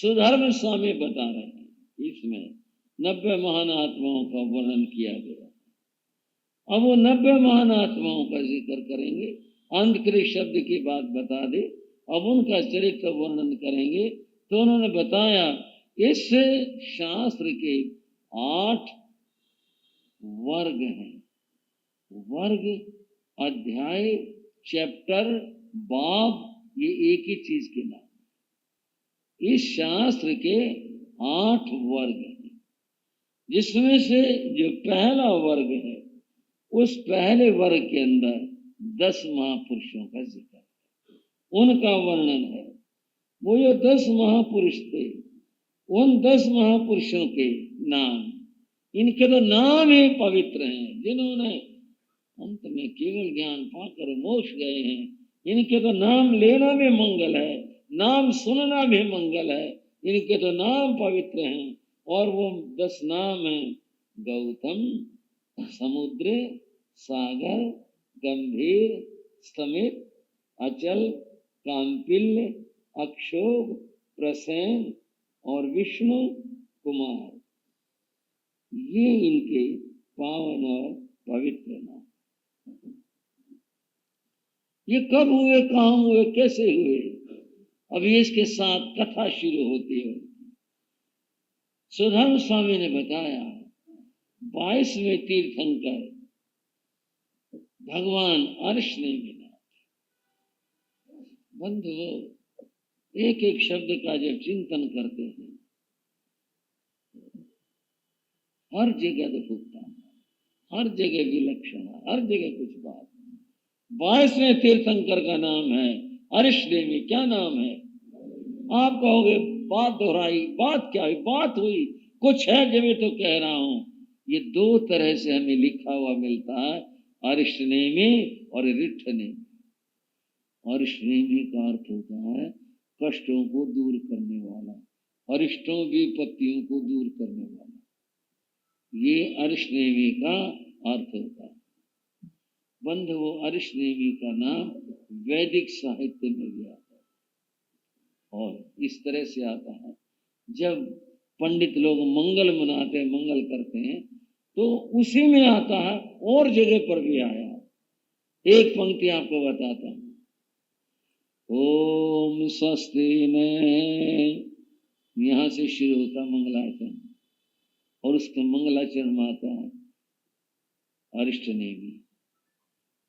सुधर्म स्वामी बता रहे हैं, इसमें 90 महान आत्माओं का वर्णन किया गया। अब वो 90 महान आत्माओं का जिक्र करेंगे। अंधकृत शब्द की बात बता दे, अब उनका चरित्र वर्णन करेंगे। तो उन्होंने बताया इस शास्त्र के 8 वर्ग हैं। वर्ग, अध्याय, चैप्टर, बाब, ये एक ही चीज के नाम। इस शास्त्र के 8 वर्ग हैं, जिसमें से जो पहला वर्ग है, उस पहले वर्ग के अंदर 10 महापुरुषों का जिक्र है, उनका वर्णन है। वो जो 10 महापुरुष थे, उन 10 महापुरुषों के नाम, इनके तो नाम ही पवित्र हैं। जिन्होंने अंत में केवल ज्ञान पाकर मोक्ष गए हैं, इनके तो नाम लेना भी मंगल है, नाम सुनना भी मंगल है। इनके तो नाम पवित्र हैं, और वो 10 नाम हैं: गौतम, समुद्र, सागर, गंभीर, समित, अचल, कांपिल्य, अक्षोभ, प्रसेन और विष्णु कुमार। ये इनके पावन और पवित्र नाम। ये कब हुए, कहाँ हुए, कैसे हुए? अभी इसके साथ कथा शुरू होती है। सुधर्म स्वामी ने बताया 22वें तीर्थंकर भगवान अर्शनेमिनाथ। बंधु, एक एक शब्द का जब चिंतन करते हैं, हर जगह अद्भुतता, हर जगह विलक्षण, हर जगह कुछ बात। 22वें तीर्थंकर का नाम है अर्शनेमि। क्या नाम है? आप कहोगे बात दोहराई, बात क्या हुई? बात हुई कुछ है, जब मैं तो कह रहा हूं। ये 2 तरह से हमें लिखा हुआ मिलता है, अर्शनेमि और ऋठनेमि। अर्शनेमि का अर्थ होता है कष्टों को दूर करने वाला, अरिष्टों विपत्तियों को दूर करने वाला। ये अर्शनेमि का अर्थ होता है। बंधु, वो अर्शनेमि का नाम वैदिक साहित्य में भी आता है, और इस तरह से आता है जब पंडित लोग मंगल मनाते हैं, मंगल करते हैं, तो उसी में आता है, और जगह पर भी आया। एक पंक्ति आपको बताता हूं। ओम स्वस्ति में, यहां से शुरू होता मंगलाचरण, और उसके मंगलाचरण में आता है अरिष्टनेमि,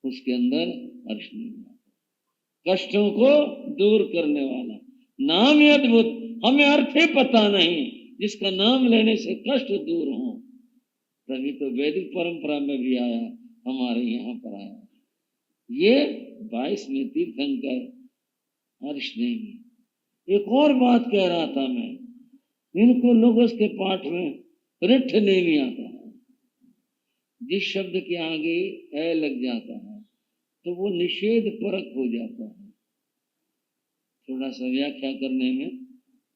उसके अंदर अर्शनेमि, कष्टों को दूर करने वाला। नाम ही अद्भुत, हमें अर्थ ही पता नहीं, जिसका नाम लेने से कष्ट दूर हो। तभी तो वैदिक परंपरा में भी आया, हमारे यहाँ पर आया। ये 22वें तीर्थंकर अर्शनेमि। एक और बात कह रहा था मैं, इनको लोगों के पाठ में ऋठनेमि आता है। जिस शब्द के आगे ए लग जाता है तो वो निषेध परक हो जाता है। थोड़ा सा व्याख्या करने में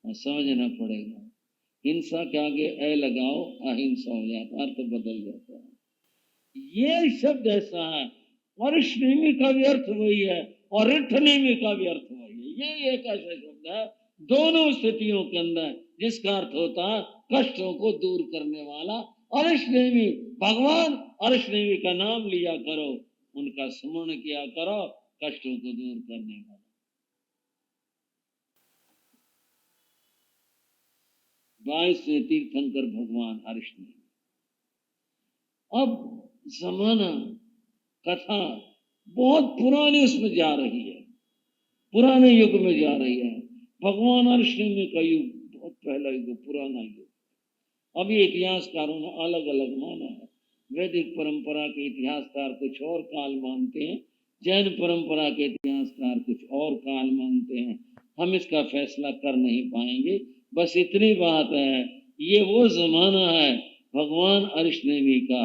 समझना पड़ेगा। हिंसा के आगे ए लगाओ, अहिंसा हो जाता, अर्थ बदल जाता है। ये शब्द ऐसा है, अर्शनेमि का भी अर्थ वही है और ऋठनेमि का भी अर्थ वही है। ये एक ऐसा शब्द है दोनों स्थितियों के अंदर जिसका अर्थ होता है कष्टों को दूर करने वाला। अर्शनेमि, भगवान अर्शनेमि का नाम लिया करो, उनका स्मरण किया करो, कष्टों को दूर करने वाला। बाईसवें तीर्थंकर भगवान अर्शनेमि। अब जमाना, कथा बहुत पुरानी उसमें जा रही है, पुराने युग में जा रही है। भगवान अर्शनेमि का युग बहुत पहला युग, पुराना युग। अभी इतिहासकारों ने अलग अलग माना है। वैदिक परंपरा के इतिहासकार कुछ और काल मानते हैं, जैन परंपरा के इतिहासकार कुछ और काल मानते हैं। हम इसका फैसला कर नहीं पाएंगे। बस इतनी बात है, ये वो जमाना है भगवान अर्शनेमि का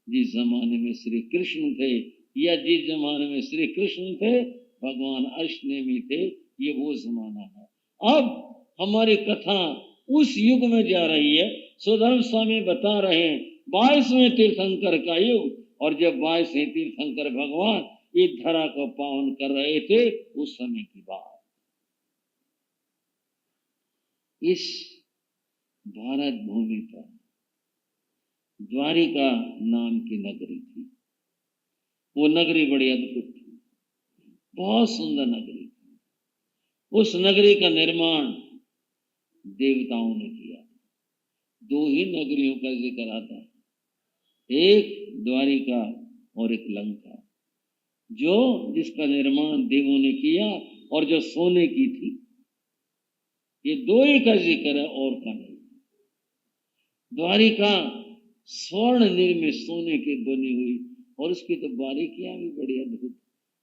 जिस जमाने में श्री कृष्ण थे, या जिस जमाने में श्री कृष्ण थे भगवान अर्शनेमि थे, ये वो जमाना है। अब हमारी कथा उस युग में जा रही है। सुधर्म स्वामी बता रहे हैं 22वें तीर्थंकर का युग, और जब 22वें तीर्थंकर भगवान इस धरा को पावन कर रहे थे, उस समय की बात। इस भारत भूमि पर द्वारिका नाम की नगरी थी। वो नगरी बड़ी अद्भुत थी, बहुत सुंदर नगरी थी। उस नगरी का निर्माण देवताओं ने किया। दो ही नगरियों का जिक्र आता है, एक द्वारिका और एक लंका, जो जिसका निर्माण देवों ने किया और जो सोने की थी। ये दो ही का जिक्र है और का नहीं। द्वारिका स्वर्ण निर्मित सोने की बनी हुई, और उसकी तो बारीकियां भी बड़ी अद्भुत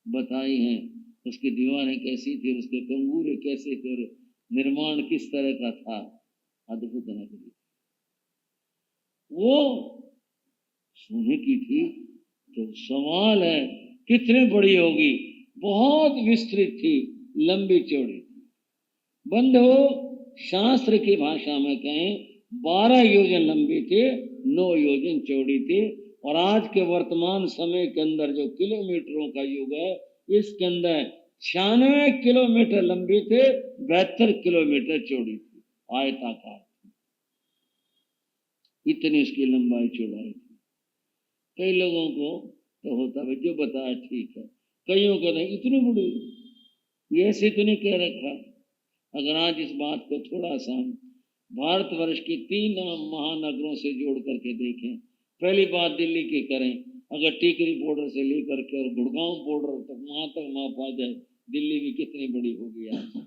बताई हैं। उसकी दीवारें कैसी थी, उसके कंगूरे कैसे थे, और निर्माण किस तरह का था। अद्भुत नगरी वो सोने की थी। तो सवाल है कितनी बड़ी होगी। बहुत विस्तृत थी, लंबी चौड़ी थी। बंधु, शास्त्र की भाषा में कहें 12 योजन लंबी थी, 9 योजन चौड़ी थी। और आज के वर्तमान समय के अंदर जो किलोमीटरों का युग है, इसके अंदर 96 किलोमीटर लंबी थी, 72 किलोमीटर चौड़ी थी, आयताकार थी। इतनी उसकी लंबाई चौड़ाई थी। कई लोगों को तो होता है जो बताया ठीक है, कईयों को नहीं, इतनी बड़ी ये ऐसे तो नहीं कह रखा। अगर आज इस बात को थोड़ा सा भारतवर्ष की 3 महानगरों से जोड़ करके देखें, पहली बात दिल्ली की करें। अगर टिकरी बॉर्डर से लेकर के और गुड़गांव बॉर्डर तक वहां तक माप आ जाए, दिल्ली भी कितनी बड़ी होगी आज।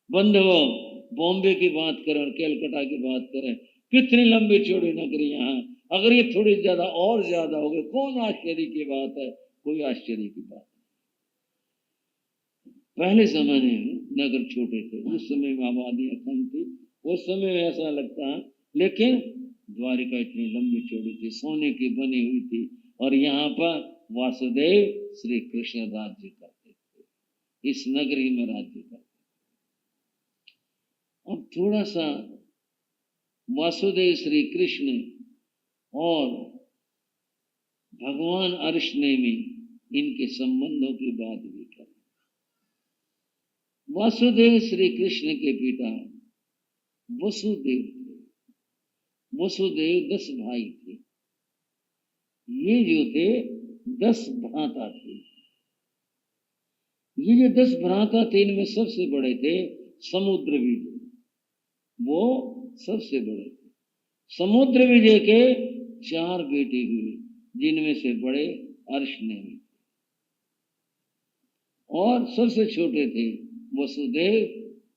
बंधुओं, बॉम्बे की बात करें और कैलकाटा की बात करें, कितनी लंबी चौड़ी नगरी यहाँ। अगर ये थोड़ी ज्यादा और ज्यादा हो गई, कौन आश्चर्य की बात है? कोई आश्चर्य की बात। पहले जमाने में नगर छोटे थे, उस समय में आबादियां कम थी, उस समय में ऐसा लगता है। लेकिन द्वारिका इतनी लंबी चौड़ी थी, सोने की बनी हुई थी, और यहाँ पर वासुदेव श्री कृष्ण राज्य करते थे, इस नगरी में राज्य करते। अब थोड़ा सा वासुदेव श्री कृष्ण और भगवान अर्शनेमी इनके संबंधों की बात भी करें। वासुदेव श्री कृष्ण के पिता वसुदेव थे। वसुदेव 10 भाई थे। ये जो थे 10 भ्राता थे। ये जो 10 भ्राता थे, इनमें सबसे बड़े थे समुद्र विजय। वो सबसे बड़े थे। समुद्र विजय के 4 बेटे हुए, जिनमें से बड़े अर्शनेमी और सबसे छोटे थे वसुदेव।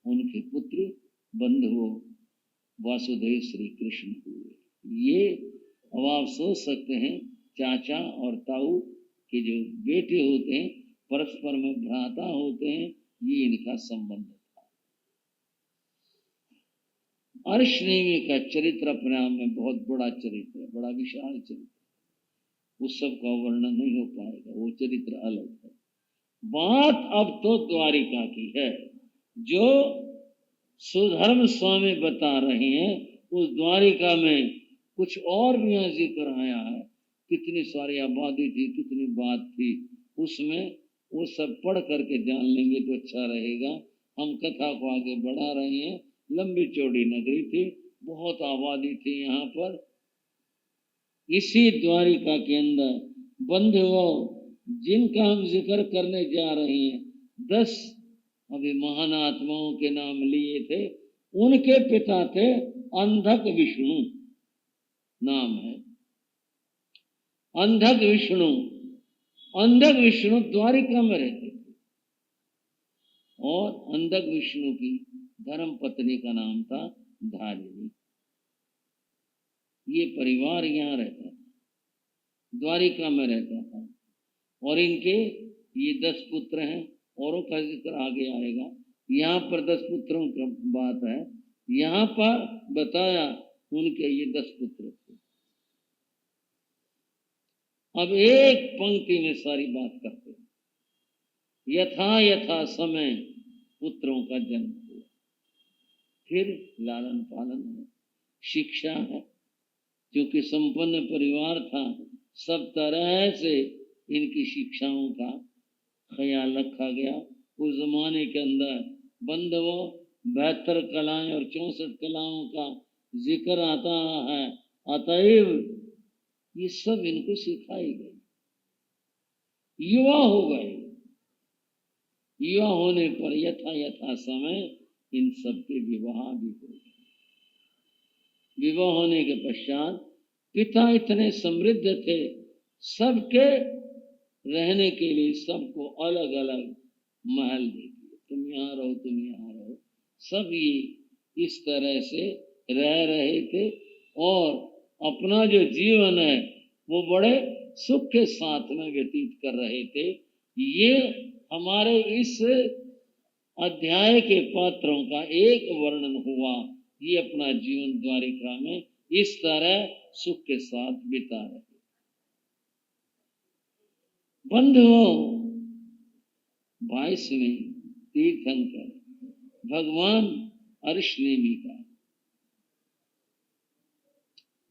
उनके पुत्र बंधुओं वासुदेव श्री कृष्ण हुए। ये अब आप सोच सकते हैं, चाचा और ताऊ के जो बेटे होते हैं, परस्पर में भ्राता होते हैं, ये इनका संबंध था। अर्शनेमी का चरित्र अपने आप में बहुत बड़ा चरित्र है, बड़ा विशाल चरित्र। उस सब का वर्णन नहीं हो पाएगा, वो चरित्र अलग है। बात अब तो द्वारिका की है, जो सुधर्म स्वामी बता रहे हैं। उस द्वारिका में कुछ और भी यहाँ जिक्र आया है। कितनी सारी आबादी थी, कितनी बात थी उसमें, वो सब पढ़ करके जान लेंगे तो अच्छा रहेगा। हम कथा को आगे बढ़ा रहे हैं। लंबी चौड़ी नगरी थी, बहुत आबादी थी यहाँ पर। इसी द्वारिका के अंदर बंधुओं, जिनका हम जिक्र करने जा रहे हैं, 10 अभी महान आत्माओं के नाम लिए थे। उनके पिता थे अंधक विष्णु, नाम है अंधक विष्णु। अंधक विष्णु द्वारिका में रहते थे, और अंधक विष्णु की धर्म पत्नी का नाम था धारिणी। ये परिवार यहाँ रहता था, द्वारिका में रहता था। और इनके ये 10 पुत्र हैं, औरों का जिक्र आगे आएगा। यहाँ पर 10 पुत्रों की बात है, यहाँ पर बताया उनके ये 10 पुत्र थे। अब एक पंक्ति में सारी बात करते हैं। यथा यथा समय पुत्रों का जन्म हुआ, फिर लालन पालन है, शिक्षा है। क्योंकि संपन्न परिवार था, सब तरह से इनकी शिक्षाओं का ख्याल रखा गया। उस जमाने के अंदर बंधुओं 72 कलाएं और 64 कलाओं का जिक्र आता है। अतएव ये सब इनको सिखाई गई। युवा हो गए, युवा होने पर यथा समय इन सब के विवाह भी हो गए। विवाह होने के पश्चात पिता इतने समृद्ध थे, सबके रहने के लिए सबको अलग अलग महल दे दिए, तुम यहाँ रहो, तुम यहाँ रहो। सब ये इस तरह से रह रहे थे और अपना जो जीवन है वो बड़े सुख के साथ में व्यतीत कर रहे थे। ये हमारे इस अध्याय के पात्रों का एक वर्णन हुआ। ये अपना जीवन द्वारिका में इस तरह सुख के साथ बिता रहे। बंधुओं, 22वें तीर्थंकर भगवान अर्शनेमी का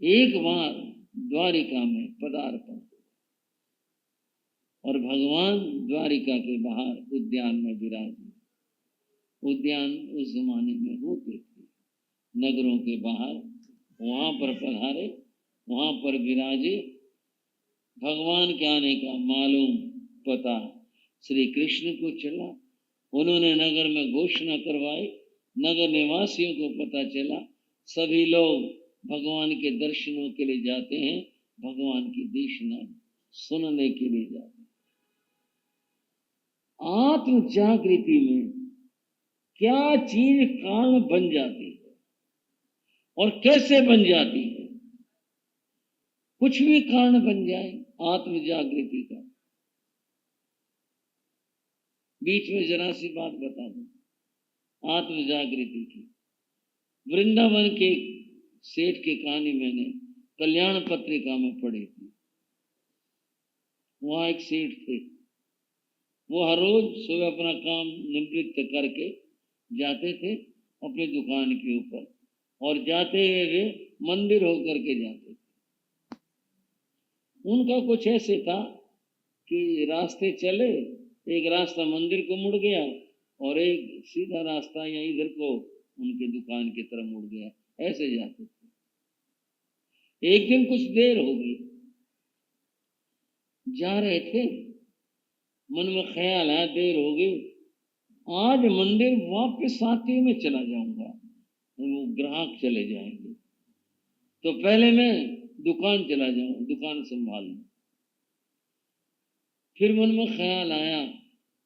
एक बार द्वारिका में पदार्पण और भगवान द्वारिका के बाहर उद्यान में विराजे। उद्यान उस जमाने में होते थे, नगरों के बाहर, वहां पर पधारे, वहां पर विराजे। भगवान के आने का मालूम पता श्री कृष्ण को चला। उन्होंने नगर में घोषणा करवाई, नगर निवासियों को पता चला। सभी लोग भगवान के दर्शनों के लिए जाते हैं, भगवान की देशना सुनने के लिए जाते हैं। आत्म जागृति में क्या चीज कारण बन जाती है और कैसे बन जाती है? कुछ भी कारण बन जाए आत्म जागृति का। बीच में जरा सी बात बता दूं आत्म जागृति की। वृंदावन के सेठ की कहानी मैंने कल्याण पत्रिका में पढ़ी थी। वहां एक सेठ थे, वो हर रोज सुबह अपना काम निवृत्त करके जाते थे अपनी दुकान के ऊपर, और जाते हुए वे मंदिर होकर के जाते थे। उनका कुछ ऐसे था कि रास्ते चले, एक रास्ता मंदिर को मुड़ गया और एक सीधा रास्ता या इधर को उनके दुकान की तरफ मुड़ गया, ऐसे जाते थे। एक दिन कुछ देर हो गई, जा रहे थे, मन में ख्याल आया देर हो गई, आज मंदिर वापस आते में चला जाऊंगा, वो ग्राहक चले जाएंगे, तो पहले मैं दुकान चला जाऊं, दुकान संभाल लूं। फिर मन में ख्याल आया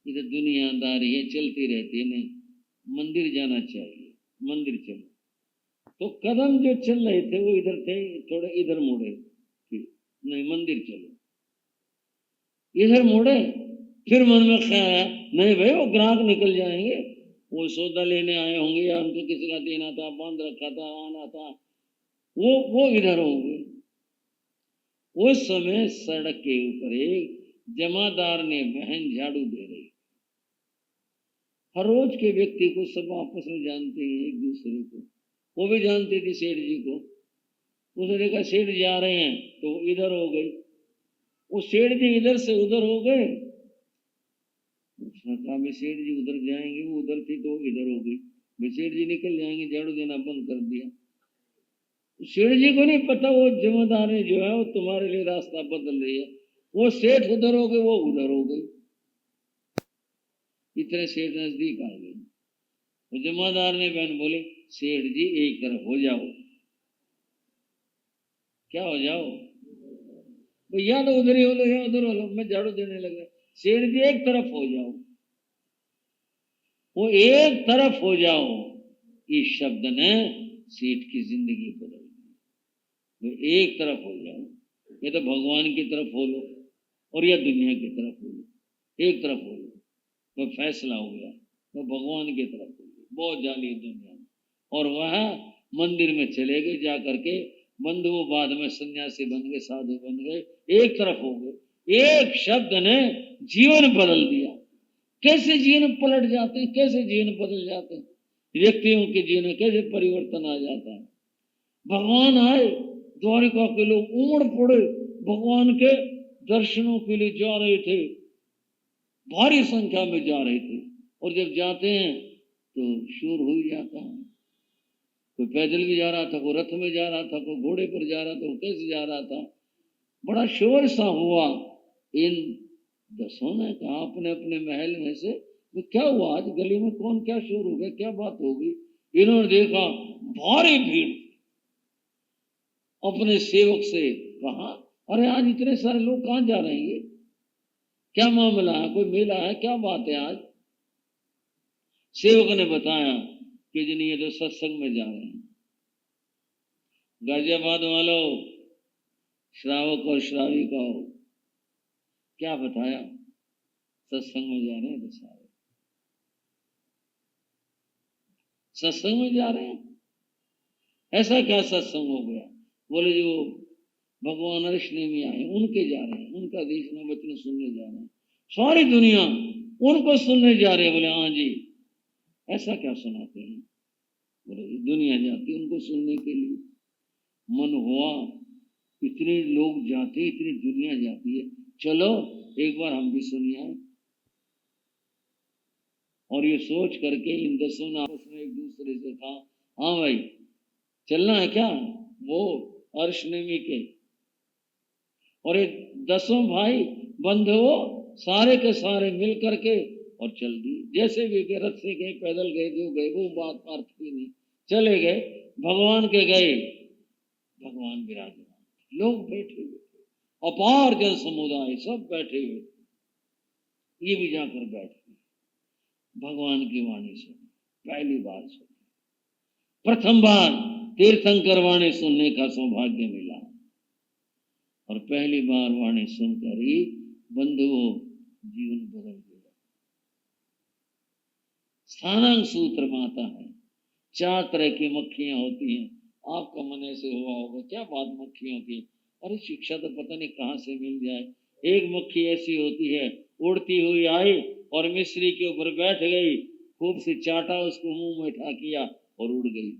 इधर दुनियादारी है, चलती रहती है, नहीं मंदिर जाना चाहिए, मंदिर चलो। तो कदम जो चल रहे थे वो इधर थे, थोड़े इधर मुड़े, नहीं मंदिर चलो, इधर मुड़े। फिर मन में ख्याल आया नहीं भाई वो ग्राहक निकल जाएंगे, वो सौदा लेने आए होंगे या उनको किसी का देना था, बांध रखा था, आना था, वो इधर होंगे। उस समय सड़क के ऊपर एक जमादार ने बहन झाड़ू दे रही। हर रोज के व्यक्ति को सब आपस में जानते हैं एक दूसरे को, वो भी जानते थे सेठ जी को। उसने देखा सेठ जा रहे हैं तो वो इधर हो गई, वो सेठ जी इधर से उधर हो गए। उसने कहा मैं सेठ जी उधर जाएंगे, वो उधर थी तो इधर हो गई, मैं सेठ जी निकल जाएंगे, झाड़ू देना बंद कर दिया। सेठ जी को नहीं पता वो जिम्मेदारी जो है वो तुम्हारे लिए रास्ता बदल रही है, वो सेठ उधर हो गए, वो उधर हो गई। इतने सेठ नजदीक आ गए, तो जिम्मेदार ने बहन बोले सेठ जी एक तरफ हो जाओ। क्या हो जाओ भैया, तो उधर ही हो लो या उधर हो लो, मैं झाड़ू देने लगा। सेठ जी एक तरफ हो जाओ, वो एक तरफ हो जाओ, इस शब्द ने सेठ की जिंदगी बदल दी। वो एक तरफ हो जाओ, या तो भगवान की तरफ हो लो और या दुनिया की तरफ हो लो, एक तरफ हो लो तो फैसला हो गया, तो भगवान की तरफ हो गई। बहुत जाली दुनिया में, और वह मंदिर में चले गए, जा करके बंधु वो बाद में सन्यासी बन गए, साधु बन गए, एक तरफ हो गए। एक शब्द ने जीवन बदल दिया। कैसे जीवन पलट जाते हैं, कैसे जीवन बदल जाते हैं, व्यक्तियों के जीवन में कैसे परिवर्तन आ जाता है। भगवान आए, द्वारिका के लोग उमड़ पड़े, भगवान के दर्शनों के लिए जा रहे थे, भारी संख्या में जा रहे थे। और जब जाते हैं तो शोर हो ही जाता है। कोई पैदल भी जा रहा था, कोई रथ में जा रहा था, कोई घोड़े पर जा रहा था, कोई कैसे जा रहा था, बड़ा शोर सा हुआ। इन 10 ने कहा अपने अपने महल में से, तो क्या हुआ आज गली में, कौन क्या शोर हो गया, क्या बात होगी। इन्होंने देखा भारी भीड़। अपने सेवक से कहा, अरे आज इतने सारे लोग कहाँ जा रहे हैं, क्या मामला है, कोई मेला है, क्या बात है आज। सेवक ने बताया कि जी ये तो सत्संग में जा रहे हैं। गाजियाबाद वालों, श्रावक और श्राविका, क्या बताया, सत्संग में जा रहे हैं। तो सारे सत्संग में जा रहे हैं, ऐसा क्या सत्संग हो गया। बोले जो भगवान अर्शनेमी आए उनके जा रहे हैं, उनका देखना वचन सुनने जा रहे हैं, सारी दुनिया उनको सुनने जा रहे हैं। बोले हाँ जी, ऐसा क्या सुनाते हैं। बोले दुनिया जाती उनको सुनने के लिए। मन हुआ इतने लोग जाते, इतनी दुनिया जाती है, चलो एक बार हम भी सुनिए। और ये सोच करके इन 10 ने आपस में एक दूसरे से कहा, हाँ भाई चलना है क्या। वो अर्शनेमी के और ये 10 भाई बंधुओं सारे के सारे मिल करके और चल दिए। जैसे भी गए, रथ से गए, पैदल गए, जो गए, वो बात पार्थ की नहीं, चले गए। भगवान के गए, भगवान विराजमान, लोग बैठे हुए, अपार जन समुदाय सब बैठे हुए। ये भी जाकर बैठ गए, भगवान की वाणी सुनी, पहली बार सुनी, प्रथम बार तीर्थंकर वाणी सुनने का सौभाग्य मिला। और पहली बार वाणी सुनकर ही बंधुओं जीवन बदल गया। स्थानांक सूत्र माता है, 4 तरह की मक्खियां होती हैं। आपका मन ऐसे हुआ होगा, क्या बात मक्खियों की, अरे शिक्षा तो पता नहीं कहाँ से मिल जाए। एक मक्खी ऐसी होती है, उड़ती हुई आई और मिश्री के ऊपर बैठ गई, खूब से चाटा, उसको मुंह में ठा किया और उड़ गई।